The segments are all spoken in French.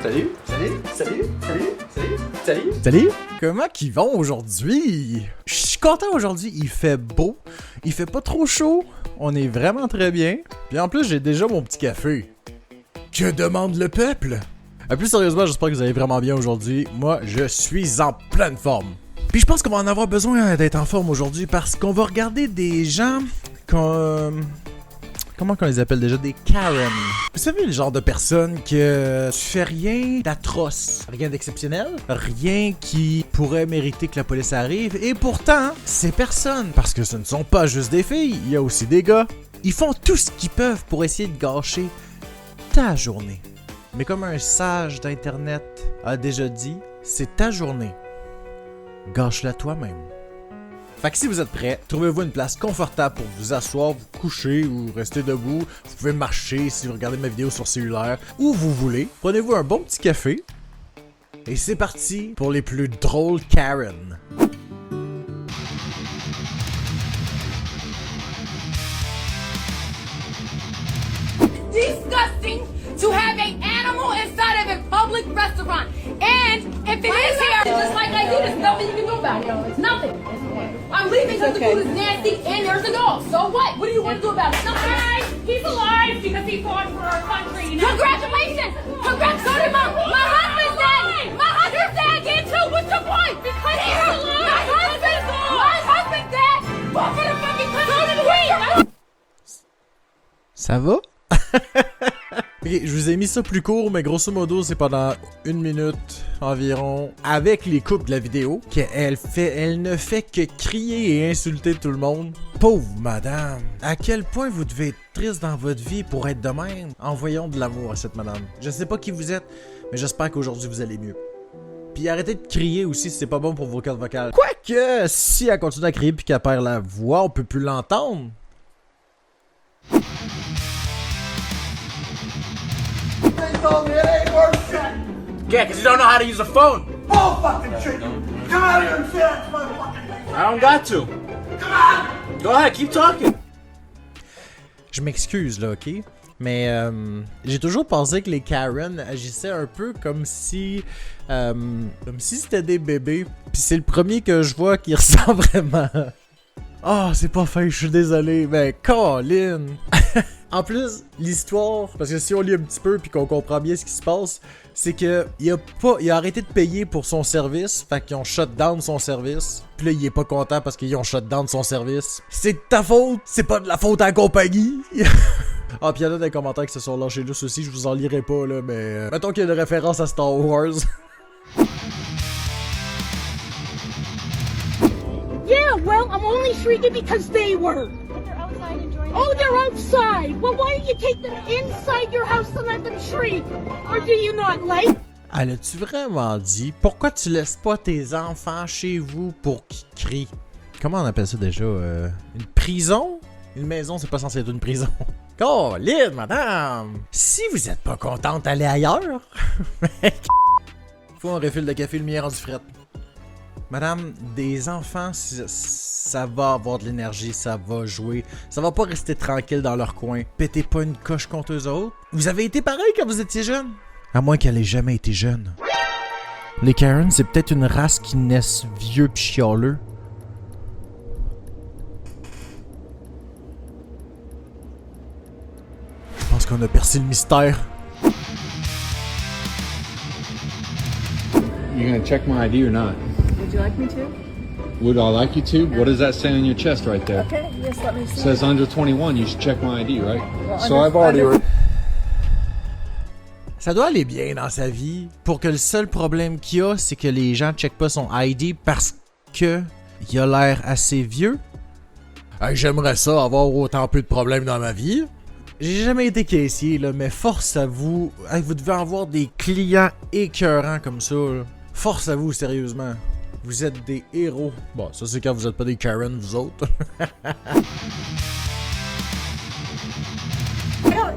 Salut, salut, salut, salut, salut, salut. Salut! Comment qu'ils vont aujourd'hui? Je suis content aujourd'hui, il fait beau, il fait pas trop chaud, on est vraiment très bien. Puis en plus, j'ai déjà mon petit café. Que demande le peuple? Plus sérieusement, j'espère que vous allez vraiment bien aujourd'hui. Moi, je suis en pleine forme. Puis je pense qu'on va en avoir besoin d'être en forme aujourd'hui parce qu'on va regarder des gens comme... Comment qu'on les appelle déjà? Des Karen. Vous savez, le genre de personnes que tu fais rien d'atroce, rien d'exceptionnel, rien qui pourrait mériter que la police arrive, et pourtant, ces personnes, parce que ce ne sont pas juste des filles, il y a aussi des gars, ils font tout ce qu'ils peuvent pour essayer de gâcher ta journée. Mais comme un sage d'internet a déjà dit, c'est ta journée. Gâche-la toi-même. Fait que si vous êtes prêts, trouvez-vous une place confortable pour vous asseoir, vous coucher ou rester debout. Vous pouvez marcher si vous regardez ma vidéo sur cellulaire, où vous voulez. Prenez-vous un bon petit café. Et c'est parti pour les plus drôles Karen. Disgusting to have an animal inside of a public restaurant. And if it is here, just like I did, there's nothing you can do about it. It's nothing. I'm leaving because the food is nasty and there's a dog. So what? What do you want to do about it? Nothing. He's alive because he fought for our country. You know? Congratulations! Congrats! So did my husband's dead! My husband's dead again too! What's the point? Because he's alive! My husband's dead! Fought for the fucking country! Ça va? Ok, je vous ai mis ça plus court, mais grosso modo, c'est pendant 1 minute environ, avec les coupes de la vidéo, qu'elle ne fait que crier et insulter tout le monde. Pauvre madame! À quel point vous devez être triste dans votre vie pour être de même? Envoyons de l'amour à cette madame. Je sais pas qui vous êtes, mais j'espère qu'aujourd'hui vous allez mieux. Puis arrêtez de crier aussi si c'est pas bon pour vos cordes vocales. Quoique, si elle continue à crier puis qu'elle perd la voix, on peut plus l'entendre. Yeah, because you don't know how to use a phone. Bull fucking shit! Come out here and say that to my fucking face! I don't got to. Come on! Go ahead, keep talking. Je m'excuse là, ok? Mais j'ai toujours pensé que les Karen agissaient un peu comme si c'était des bébés. Puis c'est le premier que je vois qui ressent vraiment. Ah, c'est pas fin, je suis désolé, mais Colin! En plus, l'histoire, parce que si on lit un petit peu puis qu'on comprend bien ce qui se passe, c'est que il a arrêté de payer pour son service, fait qu'ils ont shut down son service. Puis là, il est pas content parce qu'ils ont shut down son service. C'est de ta faute, c'est pas de la faute à la compagnie. Ah, pis y'en a des commentaires qui se sont lâchés là aussi, je vous en lirai pas là, mais mettons qu'il y a une référence à Star Wars. Yeah, well, I'm only shrieking because they were. But they're outside enjoying Oh, they're outside. Well, why don't you take them inside your house and let them shriek? Or do you not like? Elle a-tu vraiment dit pourquoi tu laisses pas tes enfants chez vous pour qu'ils crient? Comment on appelle ça déjà? Une prison? Une maison, c'est pas censé être une prison. Colin, madame! Si vous êtes pas contente, allez ailleurs! Faut un refill de café, le mien rendu fret. Madame, des enfants, ça va avoir de l'énergie, ça va jouer, ça va pas rester tranquille dans leur coin. Pétez pas une coche contre eux autres. Vous avez été pareil quand vous étiez jeune? À moins qu'elle ait jamais été jeune. Les Karen, c'est peut-être une race qui naissent vieux pis chialeux. Je pense qu'on a percé le mystère. You gonna check my ID or not? Would you like me to? Would I like you to? What does that say on your chest right there? Okay, yes, let me It see. says under 21, you should check my ID, right? Well, So under- I've already... under- Ça doit aller bien dans sa vie pour que le seul problème qu'il y a, c'est que les gens checkent pas son ID parce que il a l'air assez vieux. Hey, j'aimerais ça avoir autant peu de problèmes dans ma vie. J'ai jamais été caissier, là, mais force à vous. Hey, vous devez avoir des clients écœurants comme ça, là. Force à vous, sérieusement. Vous êtes des héros. Bon, ça c'est quand vous êtes pas des Karen, vous autres.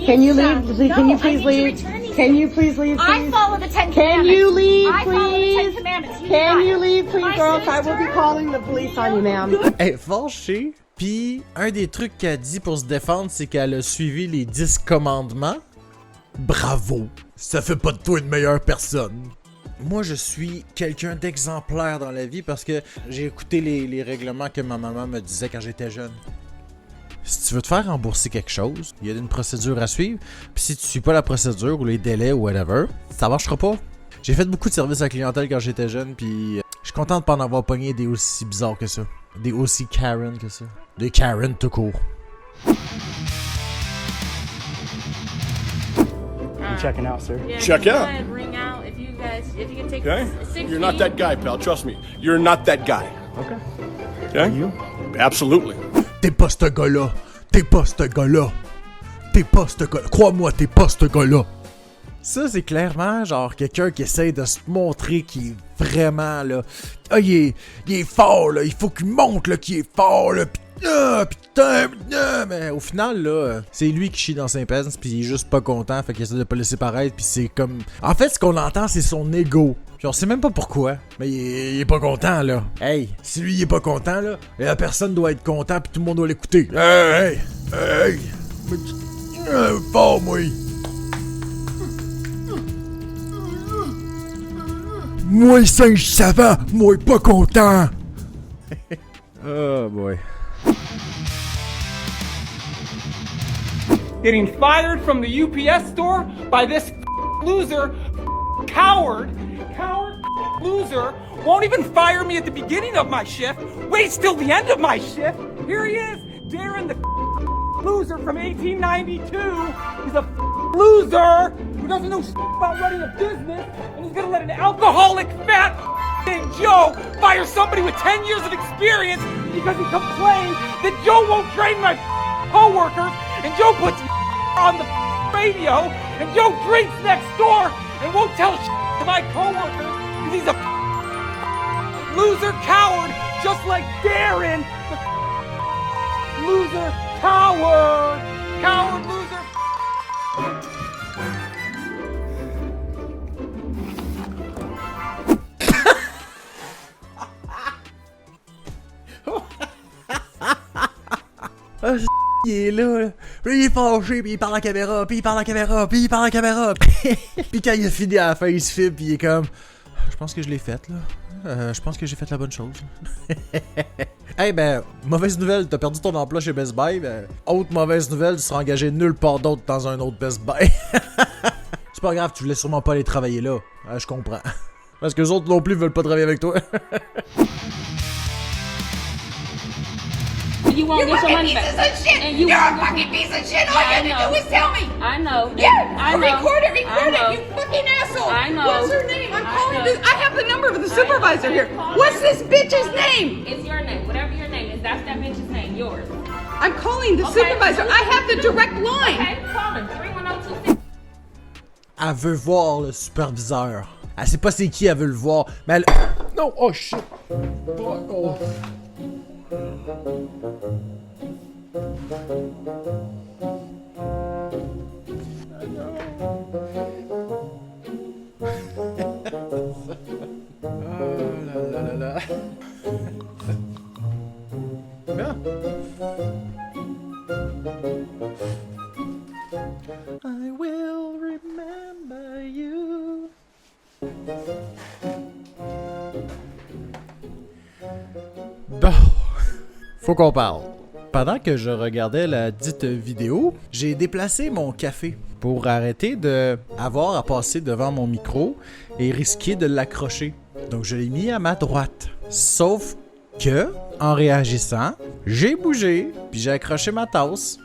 Can you leave? Can you please leave? Can you please leave, I please? follow the Ten Can Commandments. you leave, I follow the Ten please? Commandments. You do Can not. you leave, please, My girls? I will be sister- calling the police on you, ma'am. Elle est fâchée. Puis, un des trucs qu'elle dit pour se défendre, c'est qu'elle a suivi les 10 commandements. Bravo! Ça fait pas de toi une meilleure personne. Moi, je suis quelqu'un d'exemplaire dans la vie parce que j'ai écouté les règlements que ma maman me disait quand j'étais jeune. Si tu veux te faire rembourser quelque chose, il y a une procédure à suivre. Puis si tu suis pas la procédure ou les délais ou whatever, ça marchera pas. J'ai fait beaucoup de services à la clientèle quand j'étais jeune, puis je suis content de pas en avoir pogné des aussi bizarres que ça. Des aussi Karen que ça. Des Karen tout court. Checking out, sir. Yeah, Check go out. ahead, ring out if you can take Okay? 16. You're not that guy, pal. Trust me. You're not that guy. Okay. Okay? You? Absolutely. T'es pas ce gars-là. T'es pas ce gars-là. T'es pas ce gars-là. Crois-moi, t'es pas ce gars-là. Ça, c'est clairement genre quelqu'un qui essaie de se montrer qu'il est vraiment là. Ah, il est fort là. Il faut qu'il montre là qu'il est fort là. Putain, mais au final là, c'est lui qui chie dans ses pants puis il est juste pas content, fait qu'il essaie de pas laisser paraître puis c'est comme. En fait, ce qu'on entend, c'est son ego. Puis on sait même pas pourquoi, mais il est pas content là. Hey, si lui il est pas content là, la personne doit être content puis tout le monde doit l'écouter. Hey, fort moi. Moi singe savant, moi pas content. Oh boy. Getting fired from the UPS store by this loser, coward, loser, won't even fire me at the beginning of my shift, waits till the end of my shift. Here he is, Darren the loser from 1892. He's a loser who doesn't know about running a business, and he's gonna let an alcoholic fat named Joe fire somebody with 10 years of experience because he complained that Joe won't train my co-workers, and Joe puts on the radio, and Joe drinks next door and won't tell to my co-workers because he's a loser coward just like Darren, the loser coward loser. Il est là, puis il est fâché, puis il parle à la caméra, puis il parle à la caméra, puis il parle à la caméra. Puis quand il a fini à la fin, il se filme, puis il est comme... Je pense que je l'ai faite, là. Je pense que j'ai fait la bonne chose. Hey, ben, mauvaise nouvelle, t'as perdu ton emploi chez Best Buy. Ben, autre mauvaise nouvelle, tu seras engagé nulle part d'autre dans un autre Best Buy. C'est pas grave, tu voulais sûrement pas aller travailler là. Je comprends. Parce que les autres non plus veulent pas travailler avec toi. You won't You're get your fucking money pieces back. of shit! And you You're a won't get fucking your- piece of shit! All you had to do was tell me! I know. Yeah! I know. Record it, I know. you fucking asshole! I know. What's her name? I'm I calling know. this. I have the number of the supervisor I know. here. Call What's her. this bitch's name? It's your name. Whatever your name is, that's that bitch's name. Yours. I'm calling the Okay, supervisor. I have the direct line. Okay, call him. 31026. Elle veut voir le superviseur. Elle sait pas c'est qui, elle veut le voir. Mais elle... Non, oh shit. Oh. Oh là là là là. Bien. I will remember you. Bon, faut qu'on parle. Pendant que je regardais la dite vidéo, j'ai déplacé mon café pour arrêter de avoir à passer devant mon micro et risquer de l'accrocher. Donc je l'ai mis à ma droite. Sauf que, en réagissant, j'ai bougé, puis j'ai accroché ma tasse.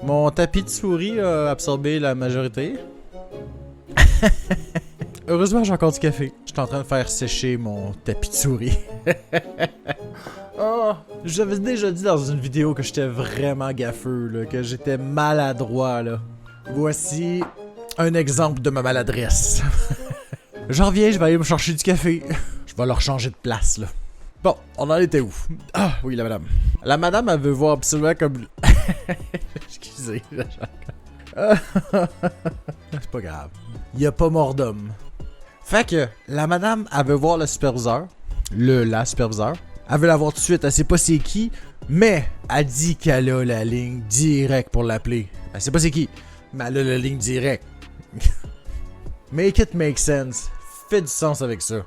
Mon tapis de souris a absorbé la majorité. Heureusement, j'ai encore du café. Je suis en train de faire sécher mon tapis de souris. Oh, j'avais déjà dit dans une vidéo que j'étais vraiment gaffeux, là, que j'étais maladroit, là. Voici un exemple de ma maladresse. J'en reviens, je vais aller me chercher du café. Je vais leur changer de place, là. Bon, on en était où? Ah, oui, la madame. La madame, elle veut voir absolument comme... Excusez, c'est pas grave. Il y a pas mort d'homme. Fait que, la madame, elle veut voir le superviseur. La superviseur. Elle veut la voir tout de suite, elle sait pas c'est qui, mais elle dit qu'elle a la ligne directe pour l'appeler. Elle sait pas c'est qui. Mais elle a la ligne directe. Make it make sense. Fais du sens avec ça.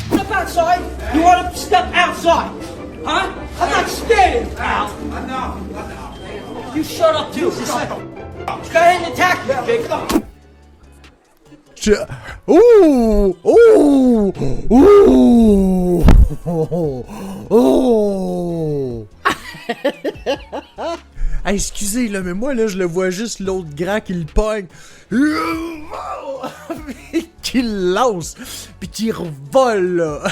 Step outside. You want to step outside? Huh? I'm not standing, pal. I know. You shut up too. Just like, go ahead and attack me, kid. Come on. Ouh! Ouh! Ouh! Oh! Hey, excusez, là, mais moi, là, je le vois juste l'autre grand qui le pogne. Qui le lance. Puis qui revole, là.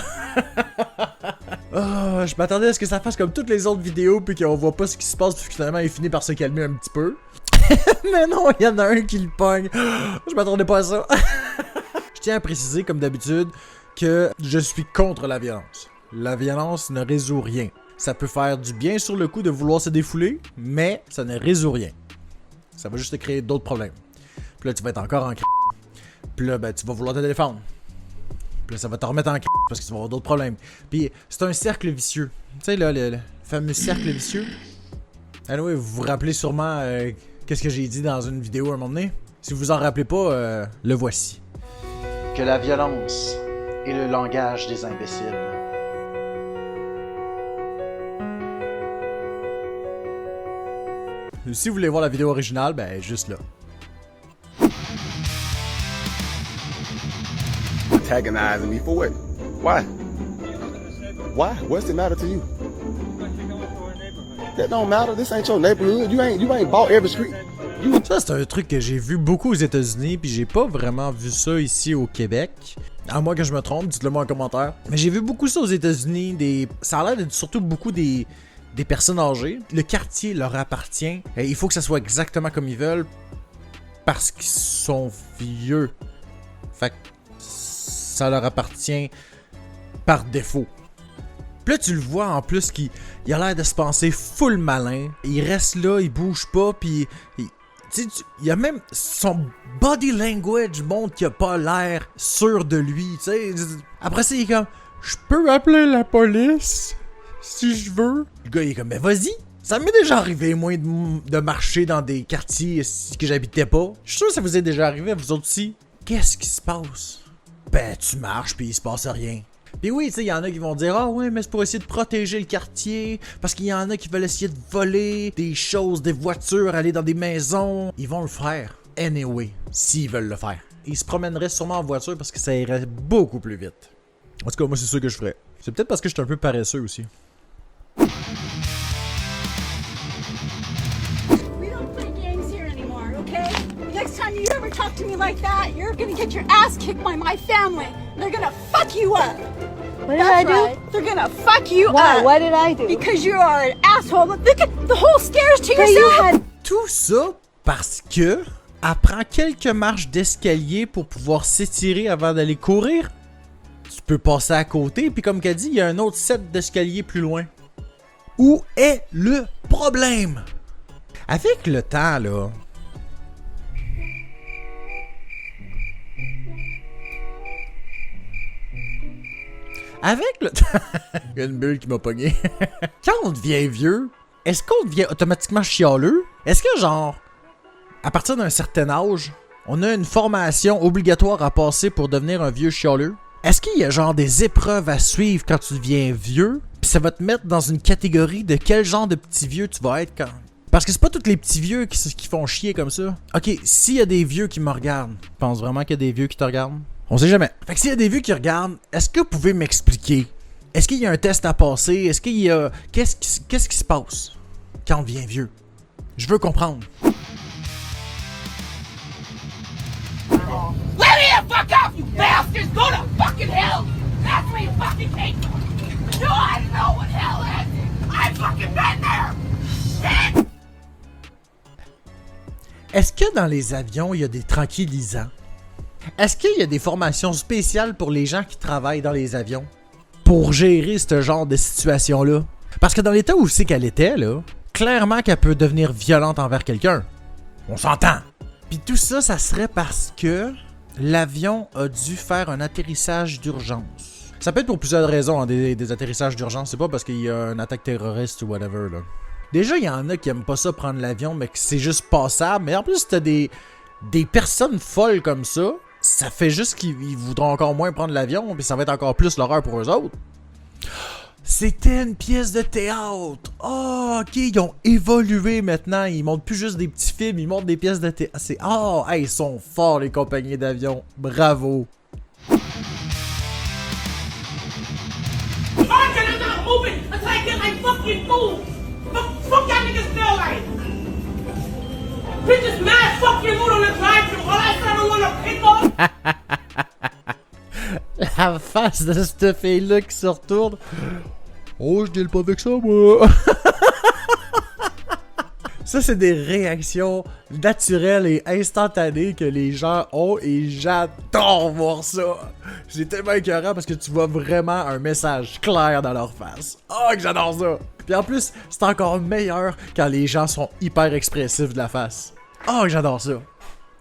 Oh, je m'attendais à ce que ça fasse comme toutes les autres vidéos, puis qu'on voit pas ce qui se passe, puis finalement, il finit par se calmer un petit peu. Mais non, il y en a un qui le pogne. Je m'attendais pas à ça. Je tiens à préciser, comme d'habitude, que je suis contre la violence. La violence ne résout rien. Ça peut faire du bien sur le coup de vouloir se défouler, mais ça ne résout rien. Ça va juste te créer d'autres problèmes. Puis là, tu vas être encore en crise. Puis là, ben, tu vas vouloir te défendre. Puis là, ça va te remettre en crise parce que tu vas avoir d'autres problèmes. Puis c'est un cercle vicieux. Tu sais, là, le fameux cercle vicieux. Anyway, vous vous rappelez sûrement qu'est-ce que j'ai dit dans une vidéo à un moment donné. Si vous vous en rappelez pas, le voici. Que la violence est le langage des imbéciles. Si vous voulez voir la vidéo originale, ben juste là. Antagonizing me for what? Why? Why? What's the matter to you? That don't matter. This ain't your neighborhood. You ain't bought every street. Ça, c'est un truc que j'ai vu beaucoup aux États-Unis, puis j'ai pas vraiment vu ça ici au Québec. À moins que je me trompe, dites-le moi en commentaire. Mais j'ai vu beaucoup ça aux États-Unis. Ça a l'air d'être surtout beaucoup des personnes âgées. Le quartier leur appartient. Et il faut que ça soit exactement comme ils veulent parce qu'ils sont vieux. Fait que ça leur appartient par défaut. Puis là, tu le vois en plus qu'il a l'air de se penser full malin. Il reste là, il bouge pas, puis il y a même son body language montre qu'il a pas l'air sûr de lui. T'sais. Après ça, il est comme, je peux appeler la police si je veux. Le gars, il est comme, mais vas-y. Ça m'est déjà arrivé, moi, de marcher dans des quartiers que j'habitais pas. Je suis sûr que ça vous est déjà arrivé à vous autres aussi. Qu'est-ce qui se passe? Ben, tu marches, puis il se passe rien. Puis oui, tu sais, il y en a qui vont dire « Ah ouais, mais c'est pour essayer de protéger le quartier, parce qu'il y en a qui veulent essayer de voler des choses, des voitures, aller dans des maisons. » Ils vont le faire, anyway, s'ils veulent le faire. Ils se promèneraient sûrement en voiture parce que ça irait beaucoup plus vite. En tout cas, moi, c'est ça que je ferais. C'est peut-être parce que je suis un peu paresseux aussi. We don't play games here anymore, okay? Next time you ever talk to me like that, you're gonna get your ass kicked by my family. They're gonna fuck you up. What did I do? Right. They're gonna fuck you Why? up. What did I do? Because you are an asshole. Look at the whole stairs to yourself. Tout ça parce que elle prend quelques marches d'escalier pour pouvoir s'étirer avant d'aller courir. Tu peux passer à côté, puis comme qu'elle dit, il y a un autre set d'escalier plus loin. Où est le problème? Avec le temps, là... Avec le temps... Il y a une bulle qui m'a pogné. Quand on devient vieux, est-ce qu'on devient automatiquement chialeux? Est-ce que genre, à partir d'un certain âge, on a une formation obligatoire à passer pour devenir un vieux chialeux? Est-ce qu'il y a genre des épreuves à suivre quand tu deviens vieux? Puis ça va te mettre dans une catégorie de quel genre de petit vieux tu vas être quand... Parce que c'est pas tous les petits vieux qui font chier comme ça. Ok, s'il y a des vieux qui me regardent, tu penses vraiment qu'il y a des vieux qui te regardent? On sait jamais. Fait que s'il y a des vieux qui regardent, est-ce que vous pouvez m'expliquer? Est-ce qu'il y a un test à passer? Est-ce qu'il y a... Qu'est-ce qui se passe quand on devient vieux? Je veux comprendre. Let me the fuck off, you bastards! Go to fucking hell! That's where you fucking came from! You I know what hell is! I've fucking been there! Shit! Est-ce que dans les avions, il y a des tranquillisants? Est-ce qu'il y a des formations spéciales pour les gens qui travaillent dans les avions? Pour gérer ce genre de situation-là? Parce que dans l'état où c'est qu'elle était, là, clairement qu'elle peut devenir violente envers quelqu'un. On s'entend! Puis tout ça, ça serait parce que l'avion a dû faire un atterrissage d'urgence. Ça peut être pour plusieurs raisons, hein, des atterrissages d'urgence. C'est pas parce qu'il y a une attaque terroriste ou whatever, là. Déjà, il y en a qui aiment pas ça prendre l'avion, mais que c'est juste passable. Mais en plus, t'as des personnes folles comme ça, ça fait juste qu'ils voudront encore moins prendre l'avion, puis ça va être encore plus l'horreur pour eux autres. C'était une pièce de théâtre. Oh, ok, ils ont évolué maintenant. Ils montrent plus juste des petits films, ils montrent des pièces de théâtre. Ils sont forts, les compagnies d'avion. Bravo. La face de cette fille-là qui se retourne. Oh, je deal pas avec ça, moi. Ça, c'est des réactions naturelles et instantanées que les gens ont et j'adore voir ça. C'est tellement écœurant parce que tu vois vraiment un message clair dans leur face. Oh, que j'adore ça. Puis en plus, c'est encore meilleur quand les gens sont hyper expressifs de la face. Oh, que j'adore ça.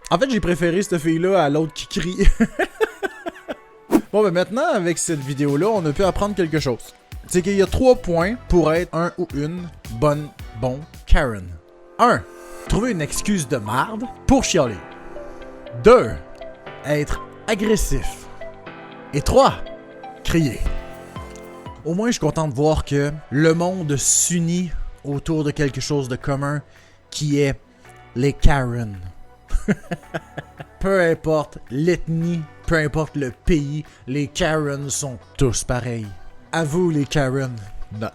En fait, j'ai préféré cette fille-là à l'autre qui crie. Bon, ben maintenant, avec cette vidéo-là, on a pu apprendre quelque chose. C'est qu'il y a 3 points pour être un ou une bon Karen. 1. Trouver une excuse de marde pour chialer. 2. Être agressif. Et 3. Crier. Au moins, je suis content de voir que le monde s'unit autour de quelque chose de commun qui est les Karen. Peu importe l'ethnie, peu importe le pays, les Karen sont tous pareils. À vous les Karen, note.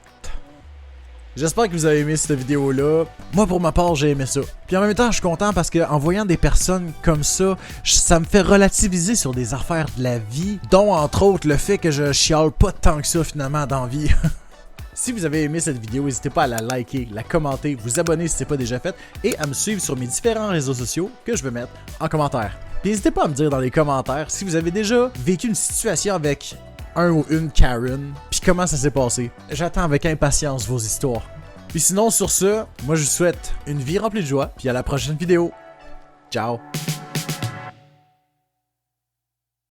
J'espère que vous avez aimé cette vidéo-là. Moi, pour ma part, j'ai aimé ça. Puis en même temps, je suis content parce qu'en voyant des personnes comme ça, ça me fait relativiser sur des affaires de la vie, dont entre autres le fait que je chiale pas tant que ça finalement dans la vie. Si vous avez aimé cette vidéo, n'hésitez pas à la liker, la commenter, vous abonner si ce n'est pas déjà fait et à me suivre sur mes différents réseaux sociaux que je vais mettre en commentaire. Puis n'hésitez pas à me dire dans les commentaires si vous avez déjà vécu une situation avec un ou une Karen, puis comment ça s'est passé. J'attends avec impatience vos histoires. Puis sinon, sur ce, moi je vous souhaite une vie remplie de joie, puis à la prochaine vidéo. Ciao!